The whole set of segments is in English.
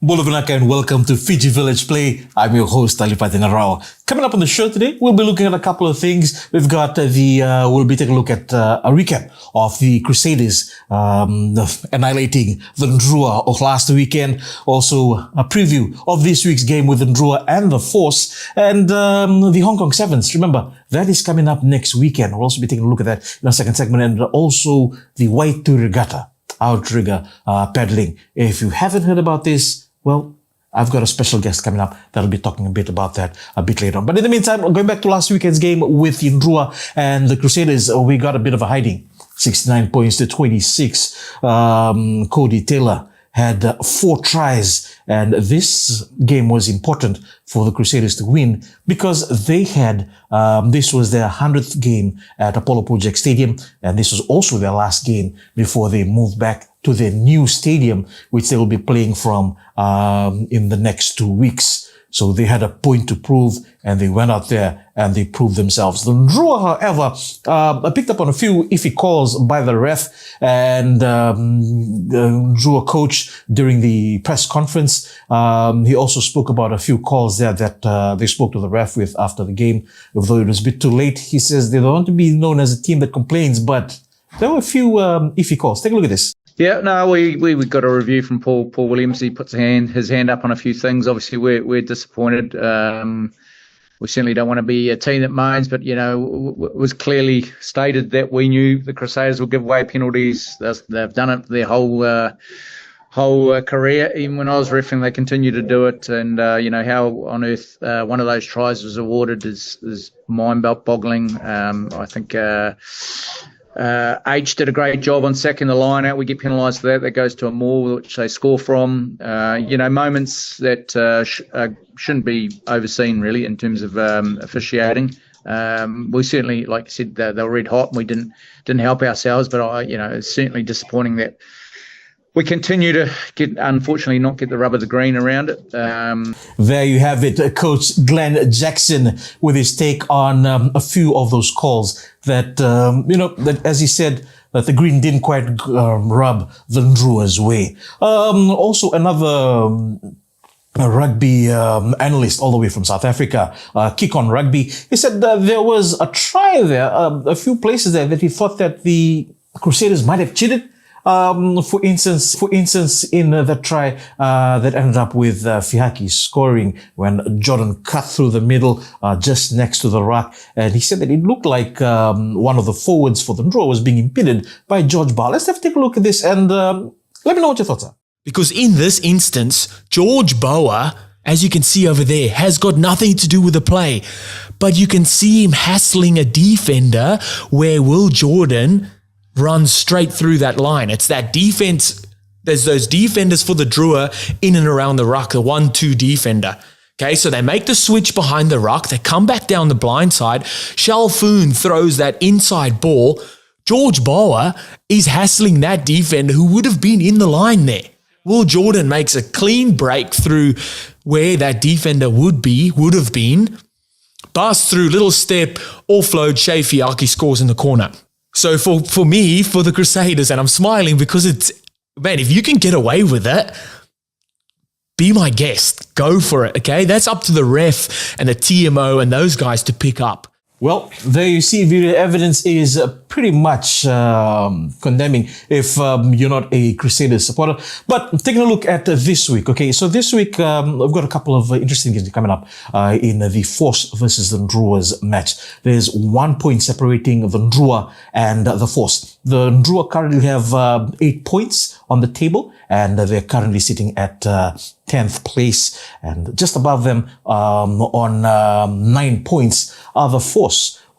Bulavanaka and welcome to Fiji Village Play. I'm your host, Alipate Narawa. Coming up on the show today, we'll be looking at a couple of things. We've got we'll be taking a look at a recap of the Crusaders annihilating the Ndrua of last weekend. Also, a preview of this week's game with the Ndrua and the Force and the Hong Kong Sevens. Remember, that is coming up next weekend. We'll also be taking a look at that in our second segment, and also the Waitu Regatta, outrigger paddling. If you haven't heard about this, well, I've got a special guest coming up that'll be talking a bit about that a bit later on. But in the meantime, going back to last weekend's game with Ndrua and the Crusaders, we got a bit of a hiding. 69 points to 26. Cody Taylor had 4 tries, and this game was important for the Crusaders to win because they had, this was their 100th game at Apollo Project Stadium, and this was also their last game before they moved back to their new stadium, which they will be playing from in the next 2 weeks. So they had a point to prove, and they went out there and they proved themselves. The Ndrua, however, picked up on a few iffy calls by the ref, and the Ndrua coach during the press conference, he also spoke about a few calls there that they spoke to the ref with after the game. Although it was a bit too late, he says they don't want to be known as a team that complains, but there were a few iffy calls. Take a look at this. Yeah, no, we got a review from Paul Williams. He puts his hand up on a few things. Obviously, we're disappointed. We certainly don't want to be a team that moans, but, you know, it was clearly stated that we knew the Crusaders would give away penalties. They've done it their whole career. Even when I was refereeing, they continue to do it. And, you know, how on earth one of those tries was awarded is mind-boggling. I think H did a great job on sacking the line out. We get penalised for that. That goes to a maul, which they score from. You know, moments that shouldn't be overseen, really, in terms of officiating. We certainly, like you said, they were red hot, and we didn't help ourselves. But you know, it's certainly disappointing that we continue to unfortunately not get the rub of the green around it. There you have it, Coach Glenn Jackson with his take on a few of those calls that, you know, that, as he said, that the green didn't quite rub the Ndrua's way. Also, another rugby analyst all the way from South Africa, Kick on Rugby, he said that there was a try there, a few places there that he thought that the Crusaders might have cheated. For instance, in the try that ended up with Fihaki scoring when Jordan cut through the middle just next to the ruck, and he said that it looked like one of the forwards for the Ndrua was being impeded by George Barr. Let's take a look at this and let me know what your thoughts are. Because in this instance, George Bower, as you can see over there, has got nothing to do with the play, but you can see him hassling a defender where Will Jordan runs straight through that line. It's that defense. There's those defenders for the Drua in and around the ruck, the 1-2 defender. Okay, so they make the switch behind the ruck. They come back down the blind side. Shalfoon throws that inside ball. George Bower is hassling that defender who would have been in the line there. Will Jordan makes a clean break through where that defender would have been. Pass through, little step, offload, Shea Fiaki scores in the corner. So for me, for the Crusaders, and I'm smiling because it's, man, if you can get away with it, be my guest. Go for it, okay? That's up to the ref and the TMO and those guys to pick up. Well, there you see, video evidence is pretty much condemning if you're not a Crusaders supporter. But taking a look at this week, okay? So this week, we've got a couple of interesting games coming up in the Force versus the Ndrua's match. There's 1 point separating the Ndrua and the Force. The Ndrua currently have 8 points on the table, and they're currently sitting at 10th place, and just above them on 9 points are the Force,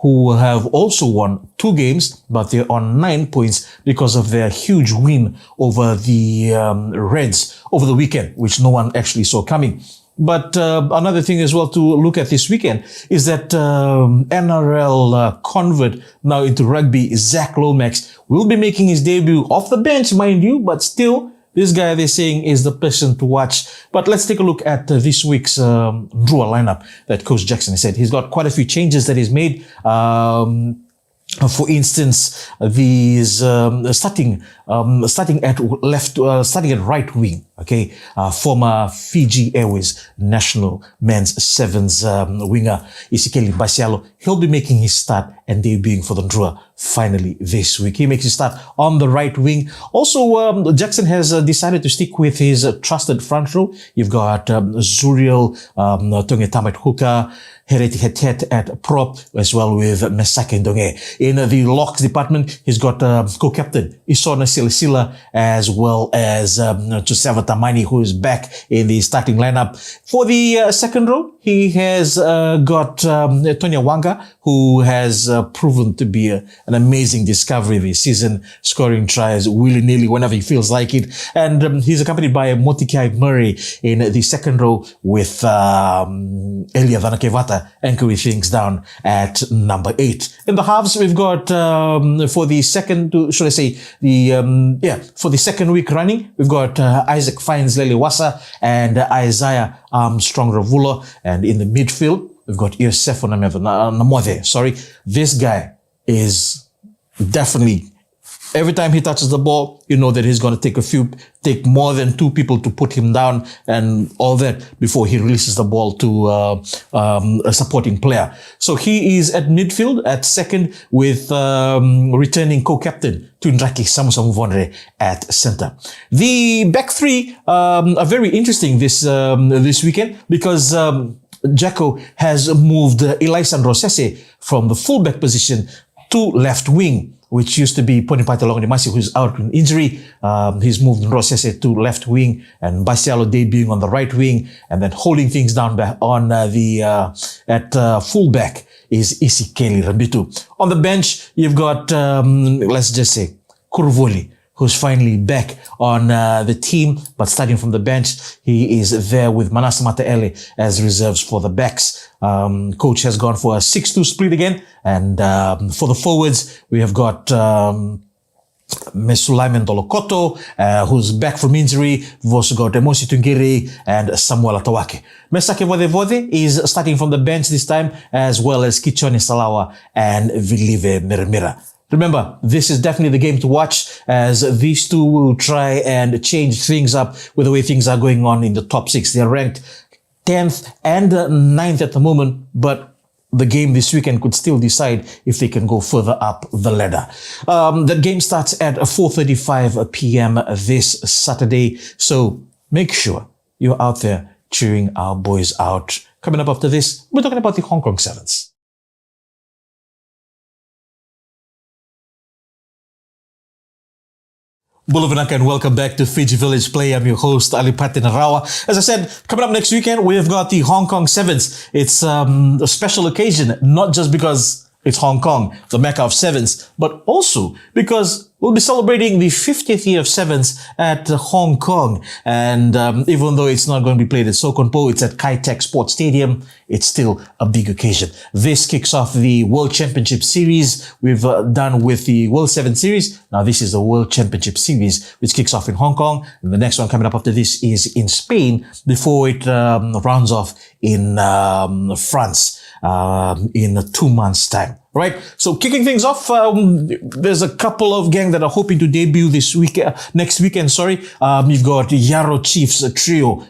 who have also won 2 games, but they're on 9 points because of their huge win over the Reds over the weekend, which no one actually saw coming. But another thing as well to look at this weekend is that NRL convert now into rugby, Zach Lomax, will be making his debut off the bench, mind you, but still, this guy they're saying is the person to watch. But let's take a look at this week's Ndrua lineup that Coach Jackson said. He's got quite a few changes that he's made. For instance, these starting at right wing. Okay, former Fiji Airways national men's sevens winger Isikeli Basialo. He'll be making his start and debuting for the Drua finally this week. He makes his start on the right wing. Also, Jackson has decided to stick with his trusted front row. You've got Zuriel Tongetamait Huka, Hereti Hetet at prop, as well with Mesake Ndonge. In the locks department, he's got co-captain Isona Silasila, as well as Joseva Tamani, who is back in the starting lineup. For the second row, he has got Tonya Wanga, who has proven to be an amazing discovery this season, scoring tries willy-nilly whenever he feels like it. And he's accompanied by Motikai Murray in the second row, with Elia Vanakevata anchoring things down at number 8. In the halves, we've got for the second week running, we've got Isaac Fines Leliwasa and Isaiah Armstrong Ravulo. And in the midfield, we've got Yosefo Namwade. Sorry, this guy is definitely, every time he touches the ball, you know that he's going to take more than 2 people to put him down and all that before he releases the ball to a supporting player. So he is at midfield at second, with returning co-captain Tunraki Samusamuvonre at center. The back three are very interesting this weekend, because Jacko has moved Elisandro Sese from the fullback position to left wing, which used to be Ponipata Longonimasi, who's out with injury. He's moved Rosese to left wing, and Basialo debuting on the right wing, and then holding things down on at fullback is Isikeli Rambitu. On the bench, you've got, let's just say, Kurvoli, who's finally back on the team, but starting from the bench. He is there with Manasa Mataele as reserves for the backs. Coach has gone for a 6-2 split again. And for the forwards, we have got Mesulaiman Dolokoto, who's back from injury. We've also got Emosi Tungiri and Samuel Atawake. Mesake Vodevode is starting from the bench this time, as well as Kichone Salawa and Vilive Miramira. Remember, this is definitely the game to watch, as these two will try and change things up with the way things are going on in the top 6. They're ranked 10th and 9th at the moment, but the game this weekend could still decide if they can go further up the ladder. The game starts at 4:35 p.m. this Saturday, so make sure you're out there cheering our boys out. Coming up after this, we're talking about the Hong Kong Sevens. Bulavanaka, and welcome back to Fiji Village Play. I'm your host, Alipate Narawa. As I said, coming up next weekend, we've got the Hong Kong Sevens. It's a special occasion, not just because it's Hong Kong, the Mecca of Sevens, but also because we'll be celebrating the 50th year of Sevens at Hong Kong. And even though it's not going to be played at Sokonpo, it's at Kai Tak Sports Stadium, it's still a big occasion. This kicks off the World Championship Series we've done with the World 7 Series. Now this is the World Championship Series, which kicks off in Hong Kong. And the next one coming up after this is in Spain, before it rounds off in France in 2 months' time. Right, so kicking things off, there's a couple of gang that are hoping to debut next weekend. You've got Yarrow Chiefs trio.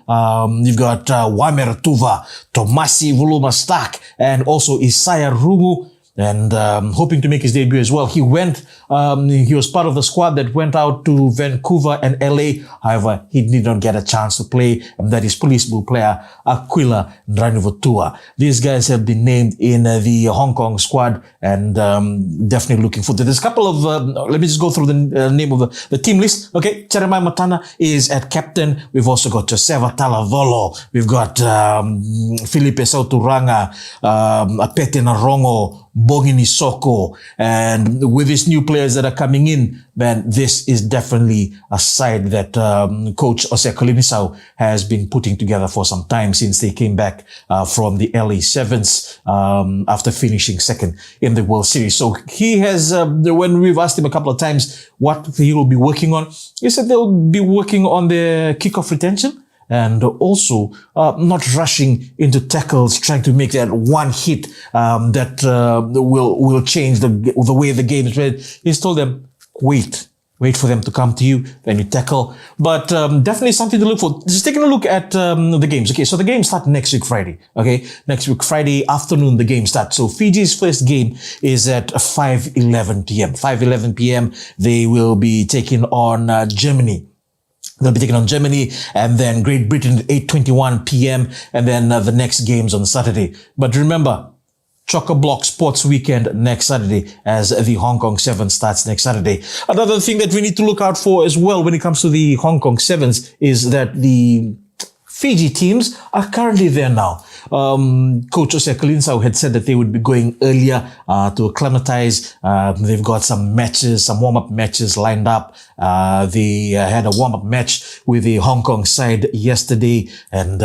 You've got Wamer Tuva, Tomasi Vuluma Stark, and also Isaiah Rumu. And hoping to make his debut as well. He was part of the squad that went out to Vancouver and LA. However, he did not get a chance to play. And that is Police Blue player Aquila Ndranivotua. These guys have been named in the Hong Kong squad, and definitely looking forward to this. Couple of, let me just go through the name of the team list. Okay, Cheremai Matana is at captain. We've also got Joseva Talavolo. We've got Felipe Sauturanga, Apete Narongo, Bogini Soko, and with these new players that are coming in, man, this is definitely a side that Coach Ose Kolinisau has been putting together for some time, since they came back from the LA Sevens after finishing second in the World Series. So he has, when we've asked him a couple of times what he will be working on, he said they'll be working on the kickoff retention and also not rushing into tackles, trying to make that one hit that will change the way the game is played. He's told them, wait for them to come to you, then you tackle. But definitely something to look for. Just taking a look at the games. Okay, so the games start next week Friday. Okay, next week Friday afternoon the game starts. So Fiji's first game is at 5:11 p.m. 5:11 p.m. They will be taking on Germany. They'll be taking on Germany, and then Great Britain at 8:21 p.m. and then the next games on Saturday. But remember, Chock-a-Block Sports Weekend next Saturday as the Hong Kong Sevens starts next Saturday. Another thing that we need to look out for as well when it comes to the Hong Kong Sevens is that the Fiji teams are currently there now. Coach Ose Kalinsau had said that they would be going earlier to acclimatize. They've got some matches, some warm-up matches lined up. They had a warm-up match with the Hong Kong side yesterday. And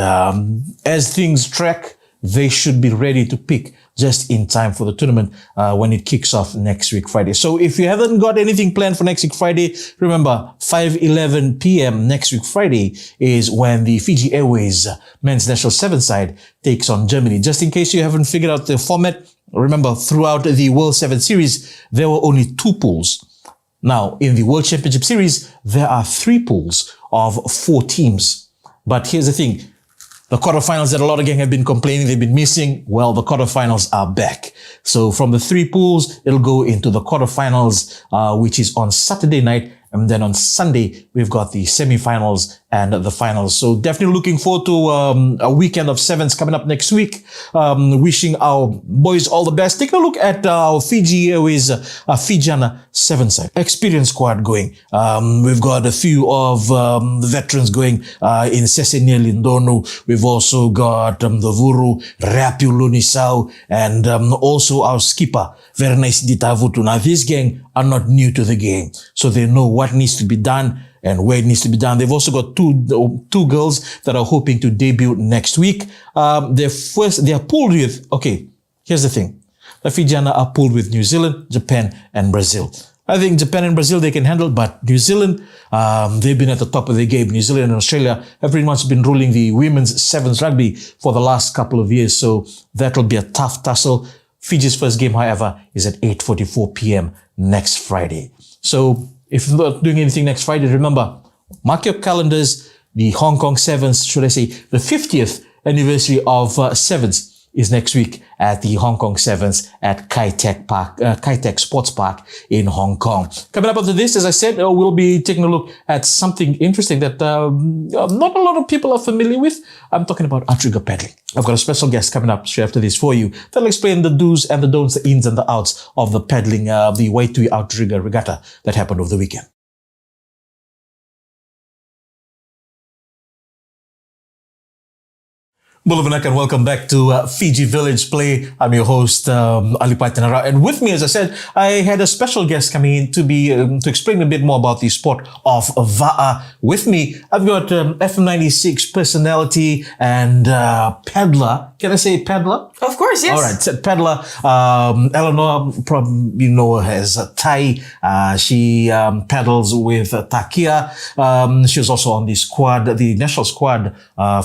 as things track, they should be ready to pick just in time for the tournament when it kicks off next week Friday. So if you haven't got anything planned for next week Friday, remember 5:11 p.m. next week Friday is when the Fiji Airways men's national seven side takes on Germany. Just in case you haven't figured out the format, remember throughout the World Seven Series, there were only 2 pools. Now in the World Championship Series, there are 3 pools of 4 teams. But here's the thing. The quarterfinals that a lot of gang have been complaining they've been missing, well, the quarterfinals are back. So from the 3 pools, it'll go into the quarterfinals, which is on Saturday night. And then on Sunday, we've got the semifinals and the finals. So definitely looking forward to a weekend of sevens coming up next week. Wishing our boys all the best. Taking a look at our Fiji Airways Fijiana seven side experience squad going. We've got a few of the veterans going in Sesenia Lindono. We've also got the Vuru, Rapu Lunisau, and also our skipper, very nice Ditavutu. Now this gang are not new to the game, so they know what needs to be done and where it needs to be done. They've also got two girls that are hoping to debut next week. They are pooled with, okay, here's the thing. The Fijiana are pooled with New Zealand, Japan, and Brazil. I think Japan and Brazil they can handle, but New Zealand, they've been at the top of the game. New Zealand and Australia have pretty much been ruling the women's sevens rugby for the last couple of years, so that'll be a tough tussle. Fiji's first game, however, is at 8:44 p.m. next Friday. So if you're not doing anything next Friday, remember, mark your calendars. The Hong Kong Sevens, should I say, the 50th anniversary of Sevens is next week at the Hong Kong Sevens at Kai Tak Sports Park in Hong Kong. Coming up after this, as I said, we'll be taking a look at something interesting that not a lot of people are familiar with. I'm talking about outrigger paddling. I've got a special guest coming up straight after this for you that'll explain the do's and the don'ts, the ins and the outs of the paddling, the Waitui outrigger regatta that happened over the weekend. Bulavanak and welcome back to Fiji Village Play. I'm your host, Alipate Narawa. And with me, as I said, I had a special guest coming in to explain a bit more about the sport of Va'a. With me, I've got FM96 personality and paddler. Can I say paddler? Of course, yes. All right, paddler. Eleanor, probably you know her as Tai. She paddles with Takia. She was also on the squad, the national squad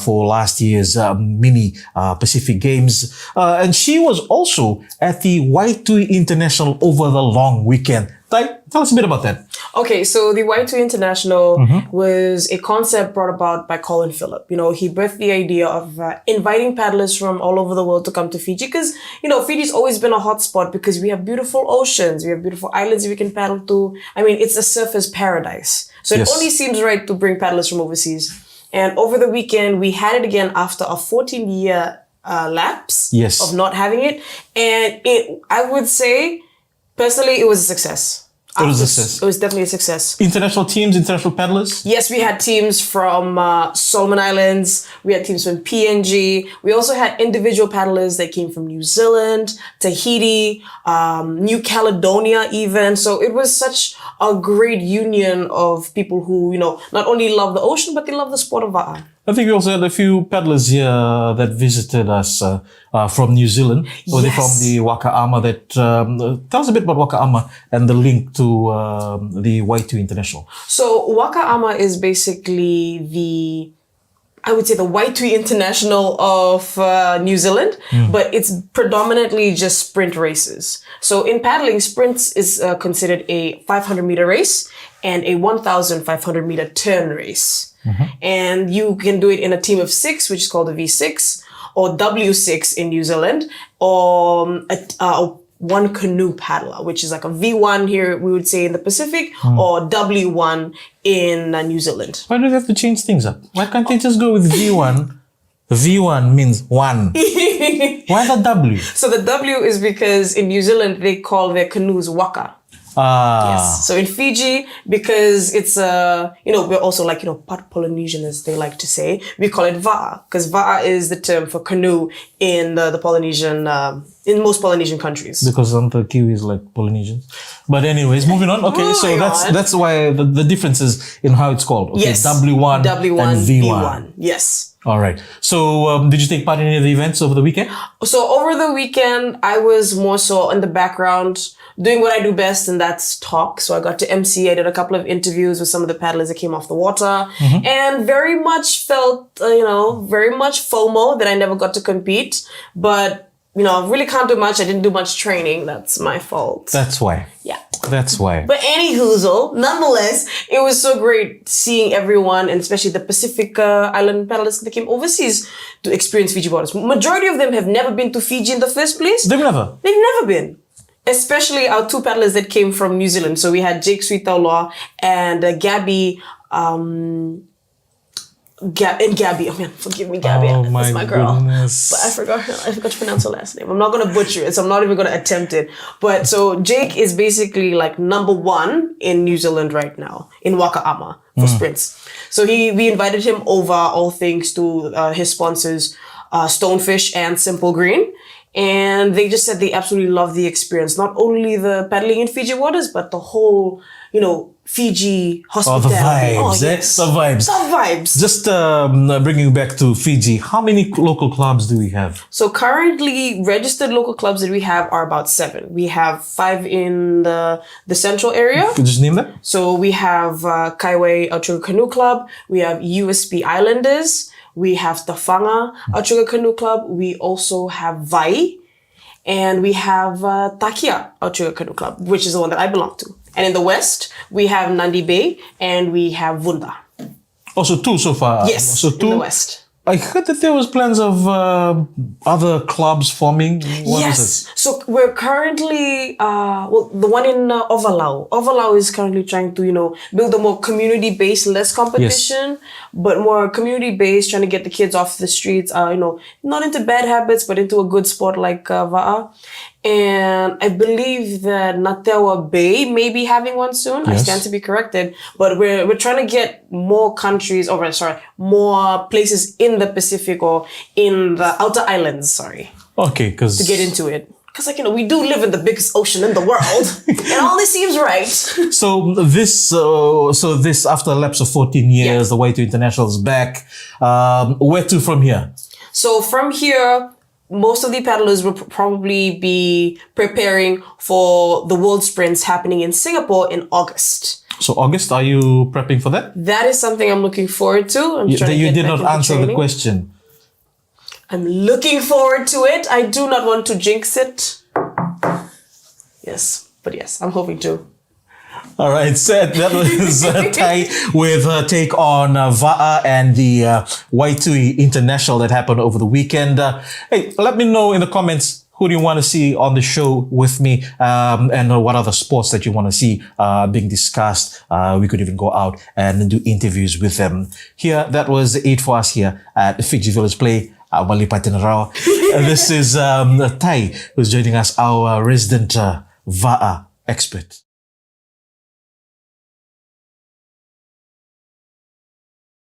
for last year's mini Pacific Games. And she was also at the Waitui International over the long weekend. Tai, tell us a bit about that. Okay, so the Waitui International was a concept brought about by Colin Phillip. You know, he birthed the idea of inviting paddlers from all over the world to come to Fiji because, you know, Fiji's always been a hot spot because we have beautiful oceans, we have beautiful islands we can paddle to. I mean, it's a surfer's paradise. So it only seems right to bring paddlers from overseas. And over the weekend, we had it again after a 14-year lapse of not having it. And I would say, personally, it was a success. It was a success. It was definitely a success. International teams, international paddlers? Yes, we had teams from Solomon Islands. We had teams from PNG. We also had individual paddlers that came from New Zealand, Tahiti, New Caledonia even. So it was such a great union of people who, you know, not only love the ocean, but they love the sport of Va'a. I think we also had a few paddlers here that visited us from New Zealand. Were they from the Wakaama? That tell us a bit about Wakaama and the link to the Waitui International. So Wakaama is basically the I would say the Waitui International of New Zealand, but it's predominantly just sprint races. So in paddling, sprints is considered a 500-meter race and a 1,500 meter turn race. And you can do it in a team of 6, which is called a V6, or W6 in New Zealand, or a one canoe paddler, which is like a V1 here, we would say in the Pacific, or W1 in New Zealand. Why do they have to change things up? Why can't they just go with V1? V1 means one. Why the W? So the W is because in New Zealand, they call their canoes waka. Yes. So in Fiji, because it's we're also like, part Polynesian, as they like to say, we call it va'a, because va'a is the term for canoe in the Polynesian, in most Polynesian countries. Because some the Kiwis like Polynesians. But anyways, moving on. Okay, so that's why the difference is in how it's called. Okay, yes. W1 and V1. V1. Yes. All right. So did you take part in any of the events over the weekend? So over the weekend, I was more so in the background doing what I do best, and that's talk. So I got to MC. I did a couple of interviews with some of the paddlers that came off the water, and very much felt, very much FOMO that I never got to compete. But, I really can't do much. I didn't do much training. That's my fault. That's why. Yeah. That's why. But anywhoozle, nonetheless, it was so great seeing everyone, and especially the Pacific Island paddlers that came overseas to experience Fiji waters. Majority of them have never been to Fiji in the first place. They've never been. Especially our 2 paddlers that came from New Zealand. So we had Jake Sweetaulaw and Gabby. Gabby. Oh man, forgive me, Gabby. That's my girl. Goodness. But I forgot to pronounce her last name. I'm not gonna butcher it, so I'm not even gonna attempt it. But so Jake is basically like number 1 in New Zealand right now in Wakaama for sprints. So we invited him over, all thanks to his sponsors, Stonefish and Simple Green. And they just said they absolutely love the experience. Not only the paddling in Fiji waters, but the whole, Fiji hospitality. The vibes. Oh, yes. The vibes. The vibes. Just bringing you back to Fiji, how many local clubs do we have? So currently, registered local clubs that we have are about 7. We have 5 in the central area. Could you just name them? So we have Kaiwai Aotearoa Canoe Club. We have USB Islanders. We have Tafanga Aotearoa Canoe Club. We also have Vai. And we have Takia Aotearoa Canoe Club, which is the one that I belong to. And in the west, we have Nandi Bay and we have Vunda. Oh, so 2 so far. Yes, so 2. in the west. I heard that there was plans of other clubs forming. What is it? So we're currently, the one in Ovalau. Ovalau is currently trying to, build a more community-based, less competition, but more community-based, trying to get the kids off the streets, not into bad habits, but into a good sport like Va'a. And I believe that Natewa Bay may be having one soon. I stand to be corrected. But we're trying to get more countries, more places in the Pacific or in the outer islands, Okay, because to get into it. Because, we do live in the biggest ocean in the world. And all this seems right. So this after a lapse of 14 years, the Waitui International is back. Where to from here? So from here, most of the paddlers will probably be preparing for the World Sprints happening in Singapore in August. So August, are you prepping for that? That is something I'm looking forward to. You did not answer the question. I'm looking forward to it. I do not want to jinx it. Yes, I'm hoping to. All right, Seth, that was Tai with her take on Va'a and the Waitui International that happened over the weekend. Hey, let me know in the comments who do you want to see on the show with me, and what other sports that you want to see being discussed. We could even go out and do interviews with them. Here, that was it for us here at Fiji Village Play. I'm Alipate Narawa. This is Tai, who's joining us, our resident Va'a expert.